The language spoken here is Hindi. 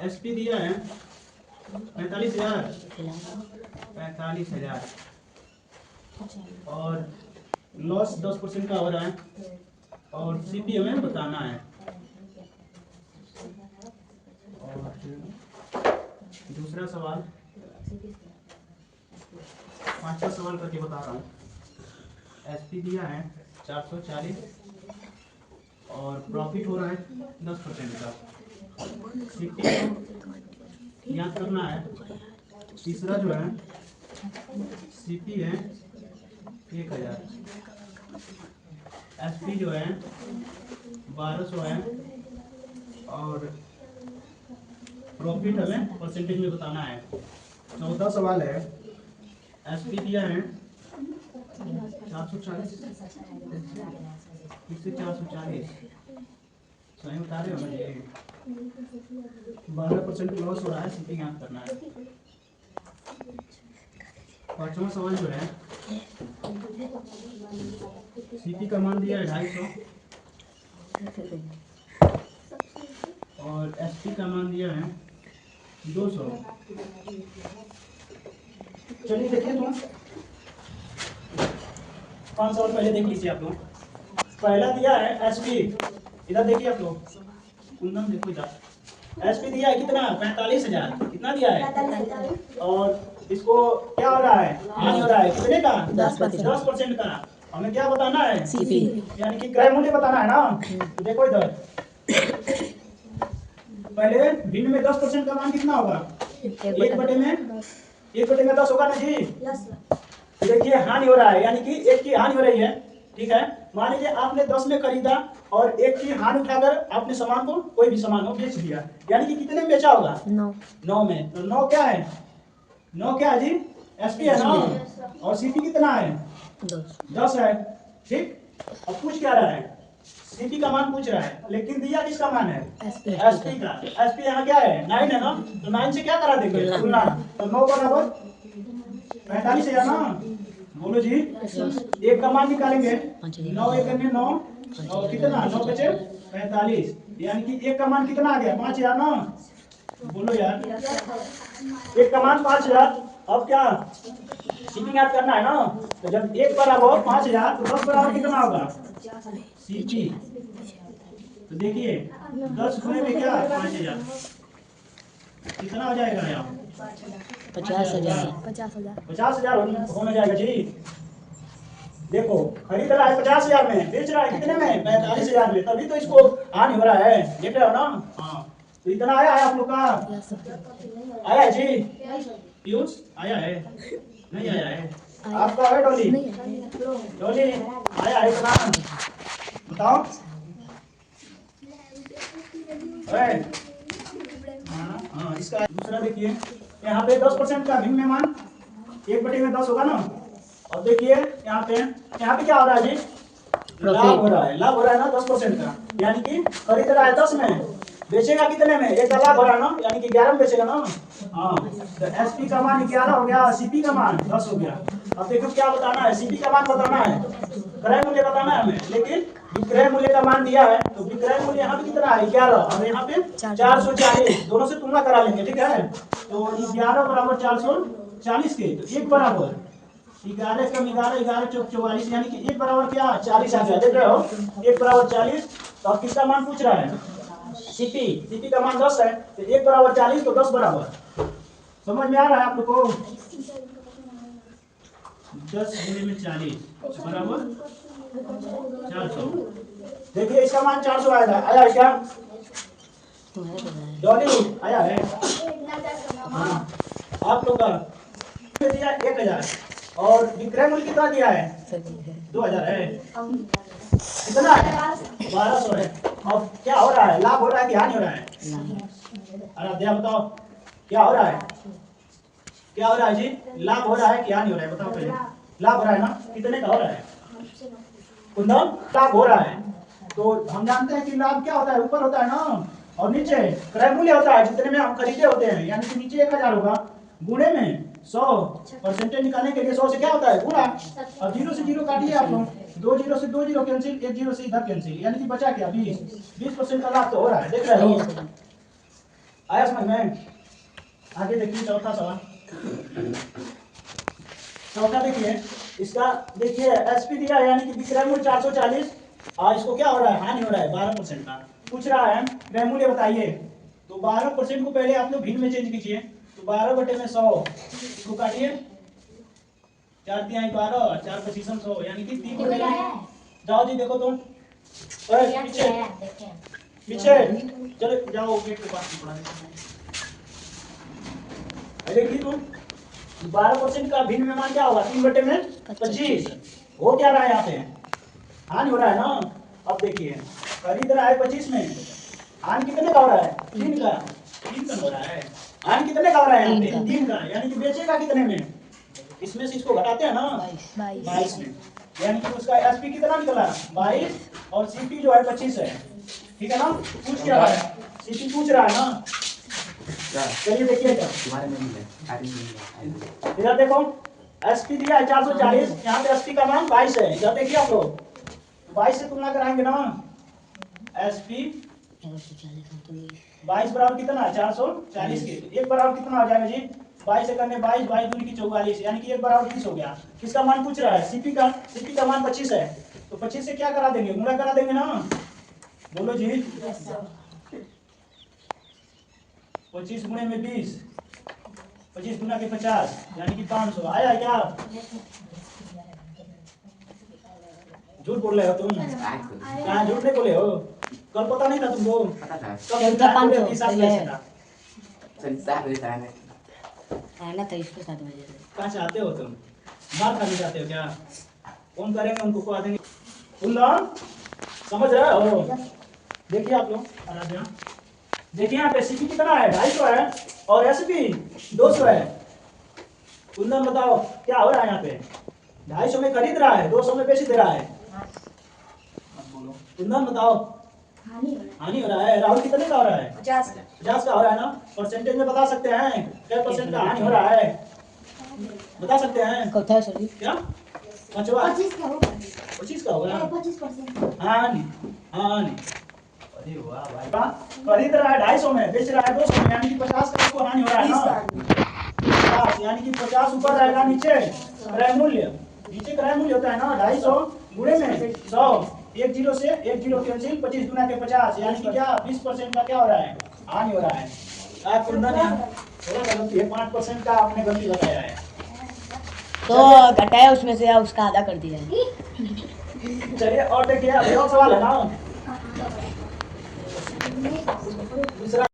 एसपी दिया है 45,000 और लॉस 10% का हो रहा है और सीपी हमें बताना है। और दूसरा सवाल, पांचवा सवाल करके बता रहा हूँ। एसपी दिया है 440 और प्रॉफिट हो रहा है 10% का। सीपी याद करना है। तीसरा जो है सीपी है 1000, एसपी जो है 1200 है और प्रॉफिट हमें परसेंटेज में बताना है। चौथा सवाल है, एसपी दिया है 440, इससे 440 सही बता रहे हो मुझे। 12% लॉस हो रहा है, सीपी याद करना है। पांचवा सवाल जो है, सीपी का मान दिया है 250 और एसपी का मान दिया है 200। चलिए देखिए, तुम 5 सवाल पहले देख लीजिए आप लोग। पहला दिया है एसपी, इधर देखिए आप लोग, कुंदन देखो इधर। एसपी दिया है कितना? 45,000। कितना दिया है? और इसको क्या हो रहा है? हानि हो रहा है कितने का? 10% का। हमें क्या बताना है? सीपी, यानी कि क्रय मूल्य बताना है ना। तो देखो इधर, पहले भिन्न में 10% का मान कितना होगा? 1/10 होगा ना जी। देखिए हानि हो रहा है, यानी कि 1 की हानि हो रही है। ठीक है, मान लीजिए आपने 10 में खरीदा और 1 की हानि उठाकर आपने सामान को, कोई भी सामान हो, बेच दिया। यानी कि कितने में बेचा होगा? 9 में। तो 9 क्या है? 9 क्या है जी? एसपी है ना। और सीपी कितना है? 10 है। ठीक, अब पूछ क्या रहा है? सीपी का मान पूछ रहा है, लेकिन दिया किसका मान है? एसपी का। एसपी यहाँ क्या है? 9 है ना। तो 9 से क्या करा देंगे? तुलना। तो 9 बराबर 45,000 ना। बोलो जी। एक का मान निकालेंगे, 9 एक 9 और कितना? 9 बचे 45, यानी कि एक का मान कितना आ गया? 5,000 ना। बोलो यार, एक का मान 5,000। अब क्या सीपी याद करना है ना। तो जब एक बराबर 5,000 तो 10 बराबर कितना होगा? सीपी। तो देखिए 10 गुणे में क्या? 5,000, कितना हो जाएगा यहाँ? 50,000 होना जाएगा जी। देखो खरीद रहा है 50,000 में, बेच रहा है कितने में? 45,000 में, तभी तो इसको हानि हो रहा है। देख रहे हो ना। हाँ, तो इतना आया है आप लोग का? आया है जी? पीयूष आया है? नहीं आया है? आपका है डोली? डोली आया है इतना? बताओ। हाँ, इसका दूसरा देखिए, यहाँ पे 10% का भिन्न में मान 1/10 होगा ना। अब देखिए यहाँ पे क्या हो रहा है जी? लाभ हो रहा है। लाभ हो रहा है ना 10% का, यानी कि खरीद रहा है 10 में, बेचेगा कितने में? 1 का लाभ हो रहा है ना, यानी कि 11 में बेचेगा ना। हाँ, तो एसपी का मान 11 हो गया, सीपी का मान 10 हो गया। अब देखो क्या बताना है? सीपी का मान बताना है, क्रय मूल्य बताना है हमें। लेकिन विक्रय मूल्य का मान दिया है, तो विक्रय मूल्य यहाँ पे कितना है? 11 और यहाँ पे 440। दोनों से तुलना करा लेंगे। ठीक है, तो 11 बराबर 440 के, तो 1 बराबर 11 कम 11, 11 चौक 44, यानी कि 1 बराबर क्या? 40 आ गया। देख रहे हो, 1 बराबर 40। तो अब किसका मान पूछ रहा है? सीपी। सीपी का मान 10 है, तो 1 बराबर 40, तो 10 बराबर। समझ में आ रहा है आप लोग को? 10 गुणे में 40 बराबर 400। देखिए इसका मान 400 आएगा। आया है क्या डॉली? आया है? हाँ, आप लोग का दिया 1,000 और विक्रय मूल्य कितना दिया है? 2,000 है। कितना है? 1,200 है। अब क्या हो रहा है? लाभ हो रहा है कि हानि हो रहा है? अरे दिया बताओ, क्या हो रहा है? क्या हो रहा है जी? लाभ हो रहा है कि हानि हो रहा है? बताओ पहले। लाभ हो रहा है ना। कितने का हो रहा है? कुंदन, लाभ हो रहा है। तो हम जानते हैं कि लाभ क्या होता है? ऊपर होता है ना, और नीचे क्रय मूल्य होता है, जितने में हम खरीदे होते हैं। यानी कि नीचे 1,000 होगा, गुणे में 100, परसेंटेज निकालने के लिए 100 से क्या होता है? गुणा। अब 0 से 0 काटिए आप लोग, 2 0 से 2 0 कैंसिल, 1 0 से इधर कैंसिल, यानी कि बचा क्या? 20%। का लाभ तो हो रहा है। देख रहे हो? आया समझ में? आगे देखिए चौथा सवाल। चौथा देखिए, इसका देखिए एसपी दिया है यानी कि विक्रय मूल्य 440 और इसको क्या हो रहा है, हानि हो रहा है 12% का। पूछ रहा है क्रय मूल्य बताइए, तो 12% को पहले आप लोग भिन्न में चेंज कीजिए। तो 12/100 इसको काटिए, 4 तिहाई 12, 4 पचीसम 100 यानी कि 3 बटे। जाओ जी देखो तुम पीछे पीछे चलो जाओ गेट के पास पड़ा देखिए तुम 12% का भिन्न में मान क्या होगा, 3/25 हो क्या रहा है यहाँ पे, हानि हो रहा है ना। अब देखिए खरीद रहा है 25 में, हानि कितने का हो रहा है, 3 का हो रहा है। हानि कितने का हो रहा है यहाँ पे, 3 का, यानी कि बेचेगा कितने में, इसमें से इसको घटाते हैं ना 22 में, यानी कि उसका एसपी कितना निकला 22 और सीपी जो है 25 है। ठीक है ना, पूछ क्या रहा है, सीपी पूछ रहा है ना। चलिए देखिए इधर देखो एसपी दिया है 440, यहाँ पे एसपी का मान 22 है। इधर देखिए आप लोग 22 से तुलना कराएंगे ना, एसपी 22 बराबर कितना है 440 के, एक बराबर कितना हो जाएगा जी 22 से करने 22, 22 दूनी की 44 यानी कि एक बराबर 30 हो गया। किसका मान पूछ रहा है, सीपी का मान 25 है, तो 25 से क्या करा देंगे, गुणा करा देंगे ना, बोलो जी 25 गुणे में 20, 25 गुना के 50 यानी कि 500 आया क्या। झूठ बोल रहे हो तुम, कहाँ झूठ नहीं बोले हो, कल पता नहीं था तुमको, आना था इसके साथ बजे कहाँ से आते हो तुम, मार खाने जाते हो क्या, कौन करेंगे उनको को देंगे, समझ रहे हो। देखिए आप लोग आराध्या, देखिए यहाँ पे सीपी कितना है 250 है और एसपी 200 है। कुंदन बताओ क्या हो रहा है यहाँ पे, 250 में खरीद रहा है 200 में बेच दे रहा है, कुंदन बताओ हानि हो रहा है। राहुल कितने का हो रहा है 50 का हो रहा है ना, परसेंटेज में बता सकते हैं क्या परसेंट का हानि हो रहा है, बता सकते हैं क्या, 25 का होगा 25% हानि। अरे वाह भाई वाह, खरीद रहा है 250 में बेच रहा है 200 में यानी कि 50 का इसको हानि हो रहा है ना, 50 यानी कि 50 ऊपर रहेगा, नीचे क्रय मूल्य, नीचे क्रय मूल्य होता है ना 250 गुणे में 100, 1 0 से 1 0 कैंसिल, 25 गुना के 50 यानी कि क्या 20% का क्या हो रहा है, हानि हो रहा है। कुंदन थोड़ा सा गलती है, 5% का आपने गलती बताया है, तो घटाया उसमें से उसका आधा कर दिया है। चलिए और देखिए अभी और सवाल है ना, दूसरा